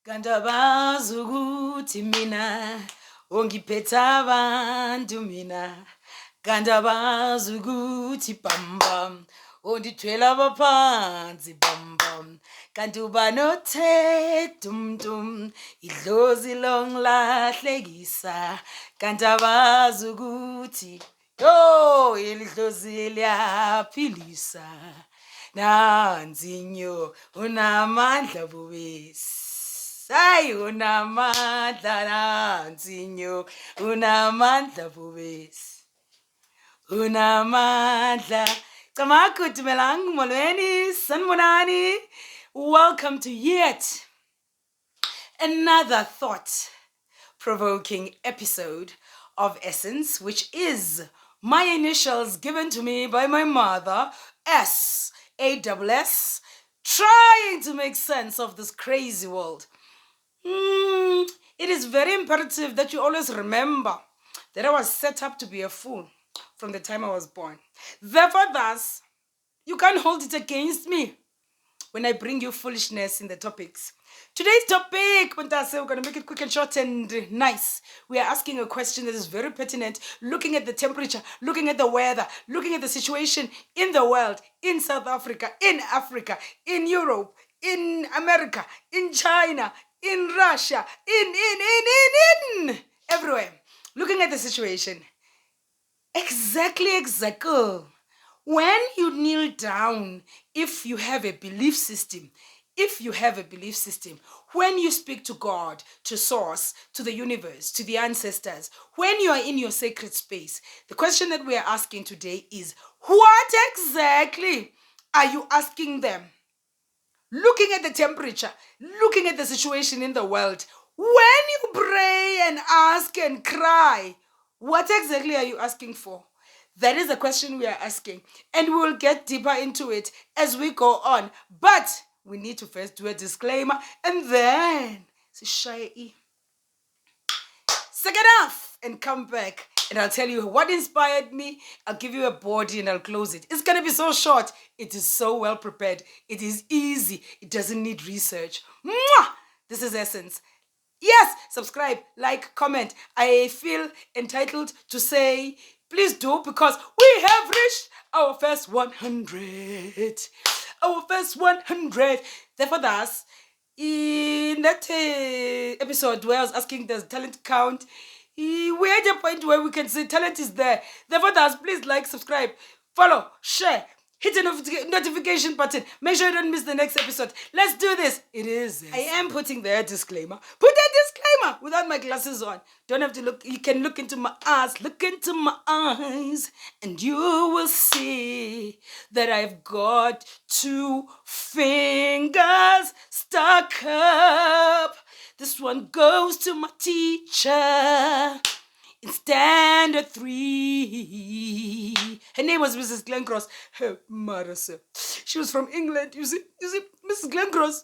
Kandabazi ukuthi mina ongiphethe abantu mina kandabazi ukuthi bam ondithwela abaphansi bam kanti uba nothe dum idlozi longilahlekisa kandabazi ukuthi yo ilidlozi liyaphilisa nanzinyo unamandla bobesi Say unamandla nanzinyo unamandla bobesi unamandla Tamakuti melang molweni sanmonani. Welcome to yet another thought-provoking episode of Essence, which is my initials given to me by my mother, ASSense, trying to make sense of this crazy world. It is very imperative that you always remember that I was set up to be a fool from the time I was born. Therefore, thus, you can't hold it against me when I bring you foolishness in the topics. Today's topic, we're going to make it quick and short and nice. We are asking a question that is very pertinent, looking at the temperature, looking at the weather, looking at the situation in the world, in South Africa, in Europe, in America, in China, in Russia, in everywhere. Looking at the situation. Exactly. When you kneel down, if you have a belief system, when you speak to God, to Source, to the universe, to the ancestors, when you are in your sacred space, the question that we are asking today is, what exactly are you asking them? Looking at the temperature, looking at the situation in the world, when you pray and ask and cry, what exactly are you asking for? That is the question we are asking, and we will get deeper into it as we go on. But we need to first do a disclaimer, and then second off and come back, and I'll tell you what inspired me. I'll give you a body and I'll close it. It's going to be so short. It is so well prepared. It is easy. It doesn't need research. Mwah! This is Essence. Yes, subscribe, like, comment. I feel entitled to say, please do, because we have reached our first 100. Our first 100. Therefore, thus, in that episode where I was asking the talent count, we're at a point where we can say talent is there. Therefore, thus, please like, subscribe, follow, share. Hit the notification button. Make sure you don't miss the next episode. Let's do this. It is. I am putting the disclaimer. Put a disclaimer without my glasses on. Don't have to look. You can look into my eyes. Look into my eyes. And you will see that I've got 2 fingers stuck up. This one goes to my teacher. In standard 3. Her name was Mrs. Glencross. Her mother, sir. She was from England. You see, Mrs. Glencross.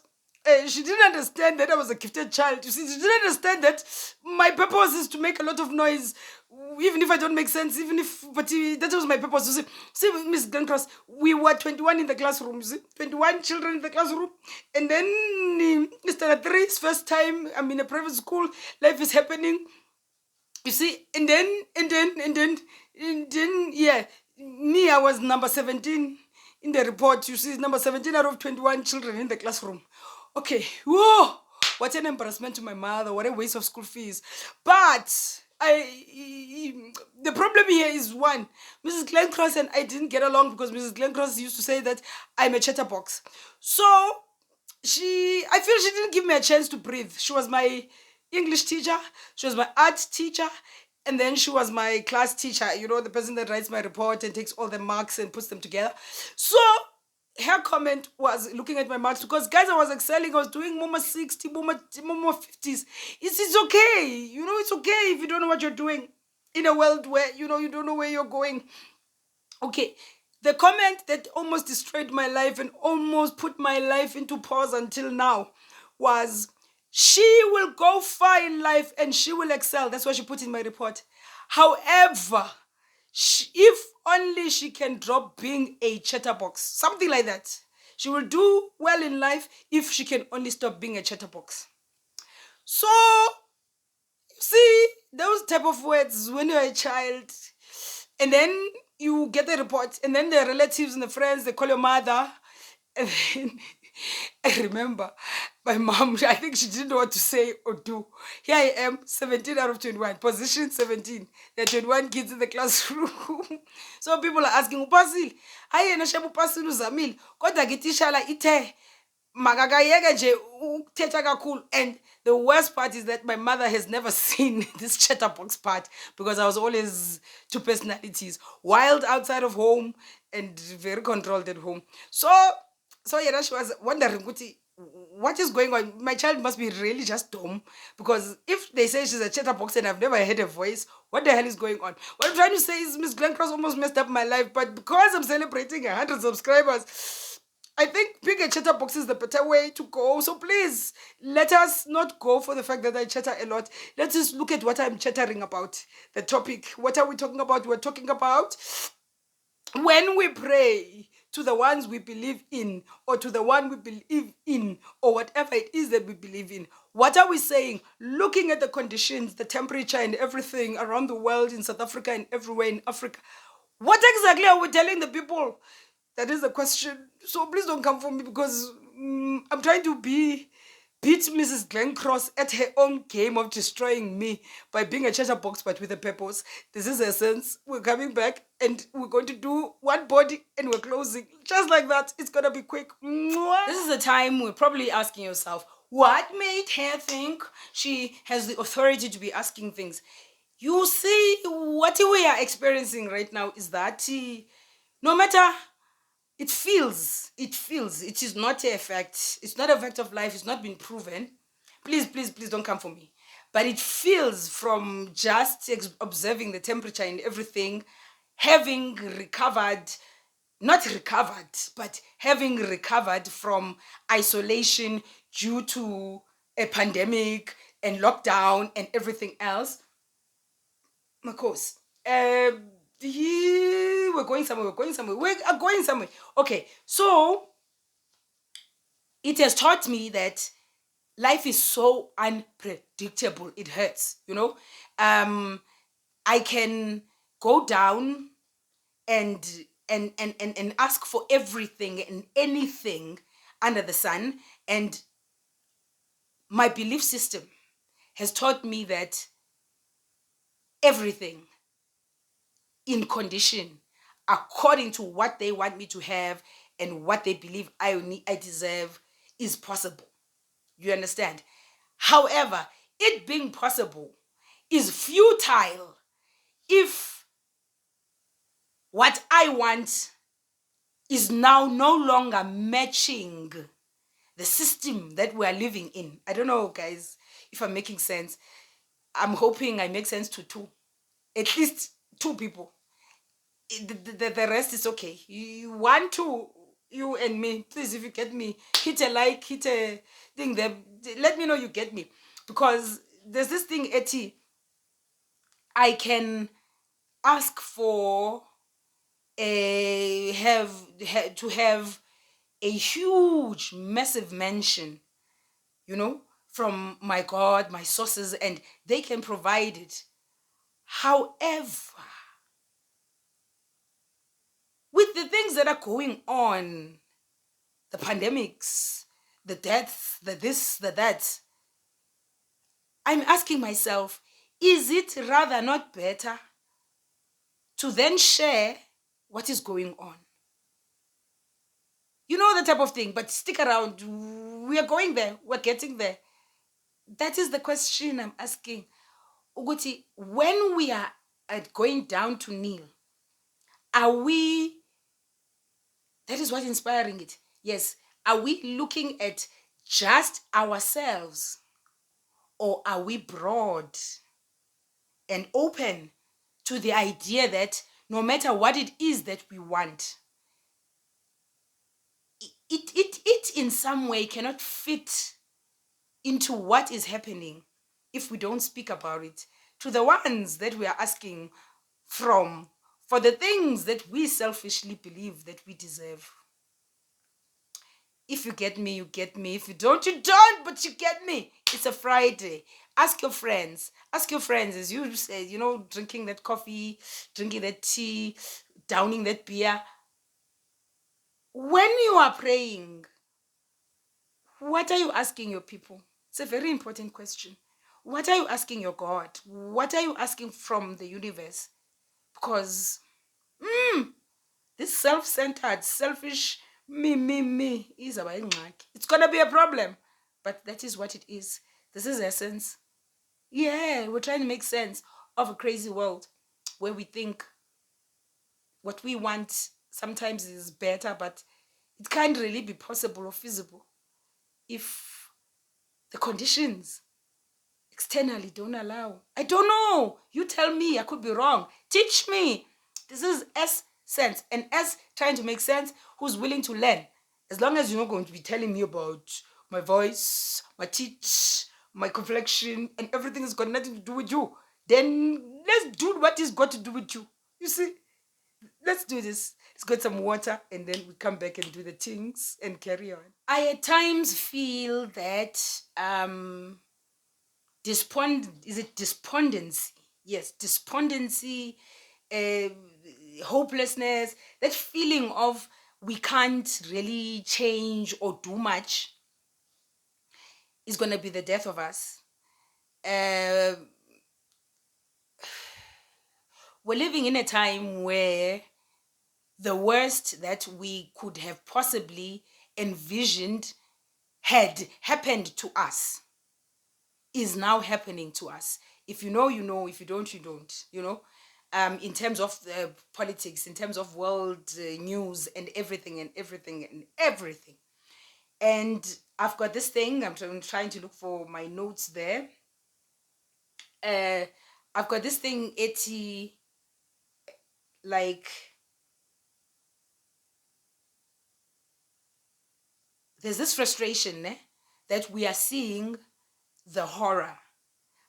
She didn't understand that I was a gifted child. You see, she didn't understand that my purpose is to make a lot of noise, even if I don't make sense, but that was my purpose. You see, Mrs. Glencross, we were 21 in the classroom, you see, 21 children in the classroom, and then Mr. 3's first time, I'm in a private school, life is happening. You see, and then, yeah, me, I was number 17 in the report. You see, number 17 out of 21 children in the classroom. Okay, whoa, what an embarrassment to my mother, what a waste of school fees. But the problem here is one, Mrs. Glencross and I didn't get along because Mrs. Glencross used to say that I'm a chatterbox. So, I feel she didn't give me a chance to breathe. She was my English teacher, she was my art teacher, and then she was my class teacher, you know, the person that writes my report and takes all the marks and puts them together. So her comment was looking at my marks, because guys, I was excelling, I was doing MoMA 60, MoMA 50s. It's okay, you know, it's okay if you don't know what you're doing in a world where, you know, you don't know where you're going. Okay, the comment that almost destroyed my life and almost put my life into pause until now was, she will go far in life and she will excel. That's what she put in my report. However, if only she can drop being a chatterbox, something like that. She will do well in life if she can only stop being a chatterbox. So, see, those type of words when you're a child, and then you get the report, and then the relatives and the friends, they call your mother. And then I remember my mom, I think she didn't know what to say or do. Here I am, 17 out of 21, position 17. There are 21 kids in the classroom. So people are asking, Upasile, hayi yena sheba upasile uzamile, kodwa ke itishala ithe makakayeke nje ukuthetha kakhulu. And the worst part is that my mother has never seen this chatterbox part, because I was always two personalities, wild outside of home and very controlled at home. So yeah, she was wondering, what is going on? My child must be really just dumb, because if they say she's a chatterbox and I've never heard a voice, what the hell is going on? What I'm trying to say is Miss Glencross almost messed up my life, but because I'm celebrating 100 subscribers, I think being a chatterbox is the better way to go. So please, let us not go for the fact that I chatter a lot. Let's just look at what I'm chattering about. The topic. What are we talking about? We're talking about when we pray to the ones we believe in, or to the one we believe in, or whatever it is that we believe in. What are we saying? Looking at the conditions, the temperature and everything around the world, in South Africa and everywhere in Africa. What exactly are we telling the people? That is the question. So please don't come for me, because I'm trying to beat Mrs. Glencross at her own game of destroying me by being a chatterbox, but with a purpose. This is ASSsense. We're coming back and we're going to do one body and we're closing. Just like that. It's going to be quick. Mwah. This is the time we're probably asking yourself, what made her think she has the authority to be asking things? You see, what we are experiencing right now is that no matter, it feels, it is not a fact. It's not a fact of life. It's not been proven. Please, please, please don't come for me. But it feels, from just observing the temperature and everything, having recovered, not recovered, but having recovered from isolation due to a pandemic and lockdown and everything else. Marcos, we're going somewhere, we are going somewhere. Okay, so it has taught me that life is so unpredictable. It hurts, I can go down and and ask for everything and anything under the sun, and my belief system has taught me that everything in condition according to what they want me to have and what they believe I deserve is possible. You understand? However, it being possible is futile if what I want is now no longer matching the system that we are living in. I don't know, guys, if I'm making sense. I'm hoping I make sense to two, at least two people. The rest is okay. You want to, you and me, please, if you get me, hit a like, hit a thing there. Let me know you get me. Because there's this thing, Etty, I can ask for to have a huge, massive mansion, from my God, my sources, and they can provide it. However, with the things that are going on, the pandemics, the deaths, the this, the that, I'm asking myself, is it rather not better to then share what is going on? You know, the type of thing, but stick around. We are going there. We're getting there. That is the question I'm asking. Uguti, when we are going down to kneel, are we, that is what's inspiring it. Yes. Are we looking at just ourselves, or are we broad and open to the idea that no matter what it is that we want, it in some way cannot fit into what is happening if we don't speak about it to the ones that we are asking from, for the things that we selfishly believe that we deserve. If you get me, you get me. If you don't, you don't, but you get me. It's a Friday. Ask your friends. Ask your friends, as you say, drinking that coffee, drinking that tea, downing that beer. When you are praying, what are you asking your people? It's a very important question. What are you asking your God? What are you asking from the universe? Because this self-centered, selfish me is about ingxaki. It's gonna be a problem. But that is what it is. This is essence. Yeah, we're trying to make sense of a crazy world where we think what we want sometimes is better, but it can't really be possible or feasible if the conditions externally don't allow. I don't know. You tell me. I could be wrong. Teach me. This is ASSense. And S trying to make sense, who's willing to learn. As long as you're not going to be telling me about my voice, my teeth, my complexion, and everything has got nothing to do with you, then let's do what is got to do with you. You see? Let's do this. Let's get some water and then we come back and do the things and carry on. I at times feel that is it despondency? Yes, despondency, uh, hopelessness, that feeling of we can't really change or do much is going to be the death of us. Uh, we're living in a time where the worst that we could have possibly envisioned had happened to us is now happening to us. If you know, you know. If you don't, you don't. In terms of politics, in terms of world news and everything and everything and everything. And I've got this thing. I'm trying to look for my notes there. I've got this thing. Like, there's this frustration that we are seeing the horror,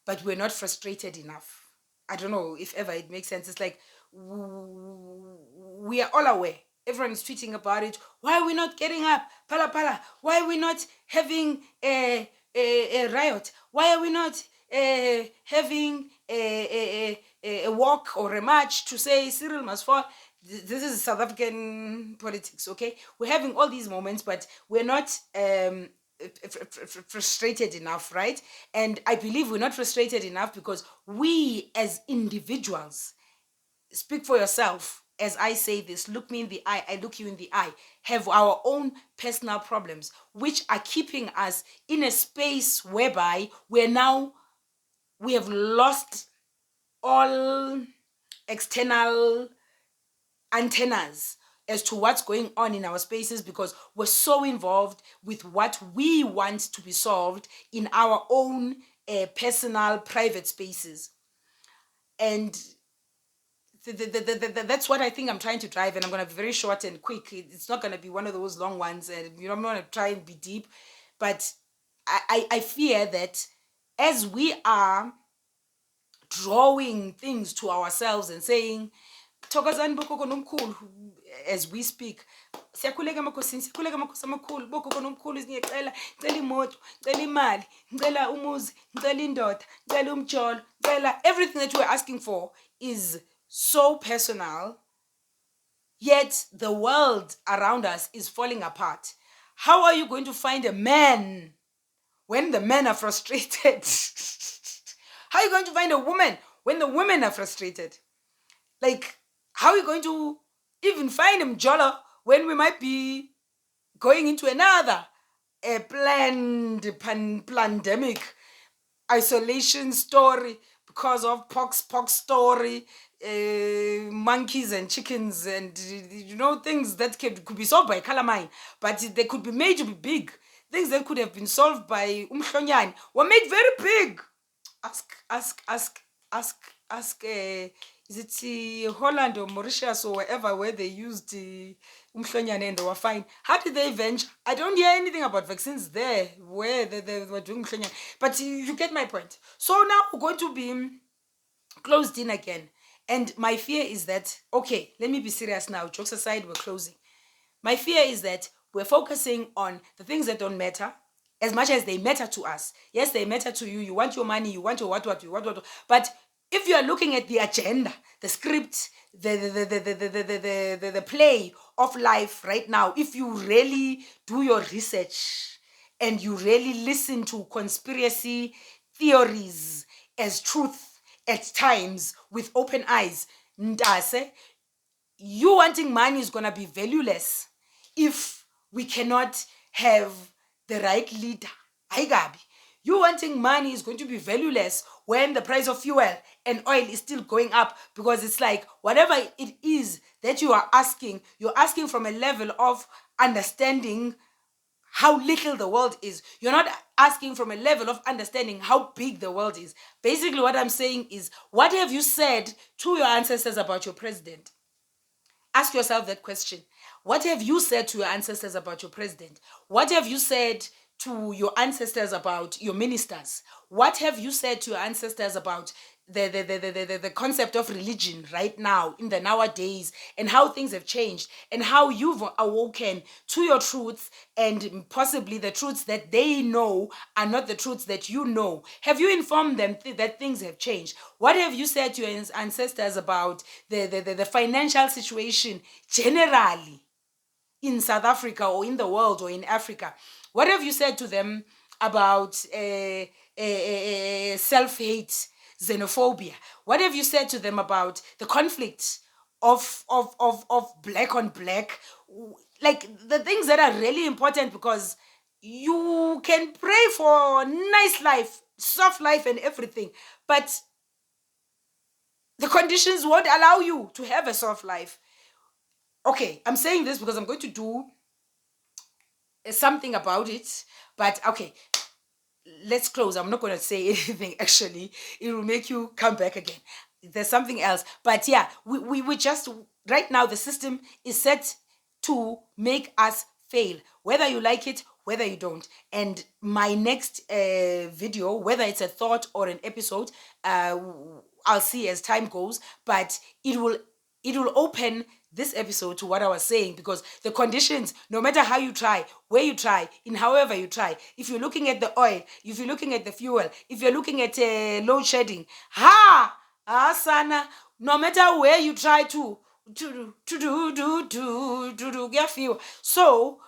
but we're not frustrated enough. I don't know if ever it makes sense. It's like we are all aware. Everyone is tweeting about it. Why are we not getting up? Pala pala. Why are we not having a riot? Why are we not having a walk or a march to say Cyril must fall? This is South African politics, okay? We're having all these moments, but we're not frustrated enough, right? And I believe we're not frustrated enough because we as individuals, speak for yourself as I say this, look me in the eye, I look you in the eye, have our own personal problems which are keeping us in a space whereby we have lost all external antennas as to what's going on in our spaces because we're so involved with what we want to be solved in our own personal private spaces. And that's what I think I'm trying to drive, and I'm going to be very short and quick. It's not going to be one of those long ones, and I'm going to try and be deep, but I fear that as we are drawing things to ourselves and saying thokozani bogogo nomkhulu as we speak, siyakhuleka emakhosini, siyakhuleka amakhosi amakhulu, bogogo nomkhulu ngiyacela, ngicela imoto, ngicela imali, ngicela umuzi, ngicela indoda, ngicela umjolo, ngicela everything that we're asking for is so personal, yet the world around us is falling apart. How are you going to find a man when the men are frustrated? How are you going to find a woman when the women are frustrated? Like, how are we going to even find a mjolo when we might be going into another planned pandemic isolation story because of pox story, monkeys and chickens and things that could be solved by calamine, but they could be made to be big. Things that could have been solved by umhlonyane were made very big. Ask is it Holland or Mauritius or wherever where they used umhlonyane and they were fine. How did they venture? I don't hear anything about vaccines there where they were doing umhlonyane. But you get my point. So now we're going to be closed in again. And my fear is that, okay, let me be serious now. Jokes aside, we're closing. My fear is that we're focusing on the things that don't matter as much as they matter to us. Yes, they matter to you. You want your money, you want your what, you want what. But if you are looking at the agenda, the script, the play of life right now, if you really do your research and you really listen to conspiracy theories as truth at times with open eyes, Ndase, you wanting money is going to be valueless if we cannot have the right leader. Gabi. You wanting money is going to be valueless when the price of fuel and oil is still going up, because it's like whatever it is that you are asking, you're asking from a level of understanding how little the world is. You're not asking from a level of understanding how big the world is. Basically, what I'm saying is, what have you said to your ancestors about your president? Ask yourself that question. What have you said to your ancestors about your president? What have you said to your ancestors about your ministers? What have you said to your ancestors about the concept of religion right now in the nowadays, and how things have changed, and how you've awoken to your truths, and possibly the truths that they know are not the truths that you know? Have you informed them that things have changed? What have you said to your ancestors about the financial situation generally in South Africa or in the world or in Africa? What have you said to them about self-hate, xenophobia? What have you said to them about the conflict of black on black? Like the things that are really important, because you can pray for nice life, soft life and everything, but the conditions won't allow you to have a soft life. Okay, I'm saying this because I'm going to do something about it. But okay, let's close. I'm not going to say anything, actually. It will make you come back again. There's something else. But yeah, we just, right now, the system is set to make us fail, whether you like it, whether you don't. And my next video, whether it's a thought or an episode, I'll see as time goes, but it will open this episode to what I was saying, because the conditions, no matter how you try, where you try, in however you try, if you're looking at the oil, if you're looking at the fuel, if you're looking at load shedding, sana, no matter where you try to do, kuyafika. So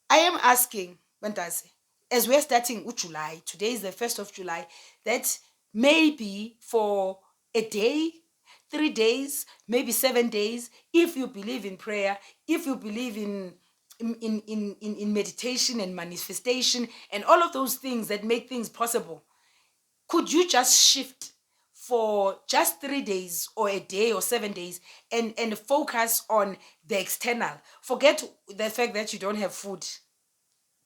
I am asking, Bantase, as we're starting July, today is the 1st of July, that maybe for a day, 3 days, maybe 7 days, if you believe in prayer, if you believe in meditation and manifestation and all of those things that make things possible, could you just shift for just 3 days or a day or 7 days and focus on the external? Forget the fact that you don't have food.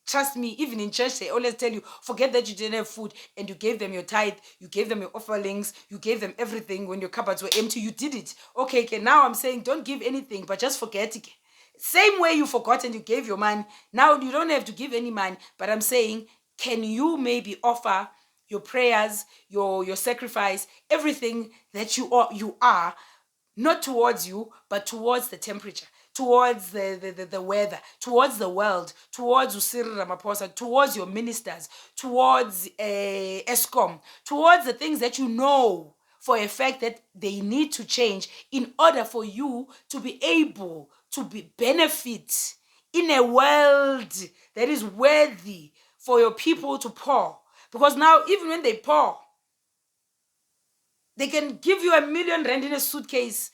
Trust me, even in church, they always tell you, forget that you didn't have food and you gave them your tithe, you gave them your offerings, you gave them everything when your cupboards were empty. You did it. Okay, now I'm saying don't give anything, but just forget it. Same way you forgot and you gave your money. Now you don't have to give any money, but I'm saying, can you maybe offer your prayers, your sacrifice, everything that you are, not towards you, but towards the temperature, towards the weather, towards the world, towards Cyril Ramaphosa, towards your ministers, towards ESCOM, towards the things that you know for a fact that they need to change in order for you to be able to benefit in a world that is worthy for your people to pour. Because now, even when they pour, they can give you R1 million in a suitcase.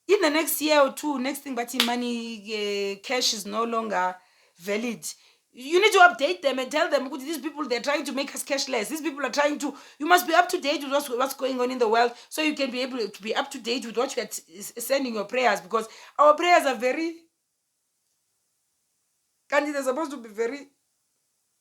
In the next year or two, next thing, but money, cash is no longer valid. You need to update them and tell them, these people, they're trying to make us cashless. These people are trying to, you must be up to date with what's going on in the world, so you can be able to be up to date with what you're sending your prayers, because our prayers are very, they're supposed to be very,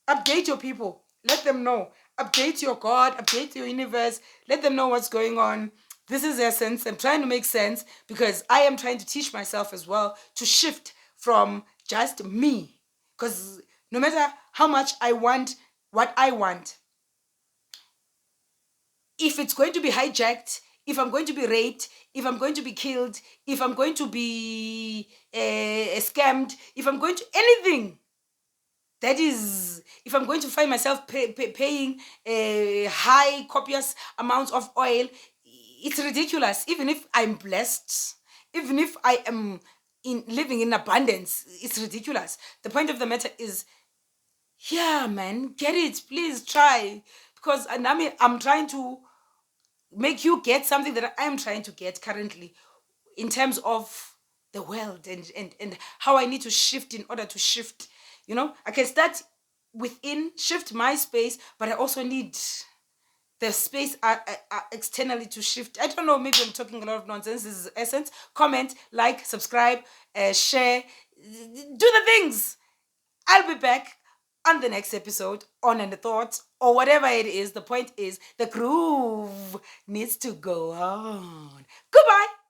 update your people. Let them know. Update your God, update your universe. Let them know what's going on. This is ASSsense. I'm trying to make sense, because I am trying to teach myself as well to shift from just me. Because no matter how much I want what I want, if it's going to be hijacked, if I'm going to be raped, if I'm going to be killed, if I'm going to be scammed, if I'm going to anything, That is, if I'm going to find myself paying high, copious amounts of oil, it's ridiculous. Even if I'm blessed, even if I am living in abundance, it's ridiculous. The point of the matter is, yeah, man, get it. Please try. Because and I mean, I'm trying to make you get something that I'm trying to get currently in terms of the world and how I need to shift in order to shift. I can start within, shift my space, but I also need the space externally to shift. I don't know, maybe I'm talking a lot of nonsense. This is Essence. Comment, like, subscribe, share, do the things. I'll be back on the next episode on and the thoughts or whatever it is. The point is the groove needs to go on. Goodbye.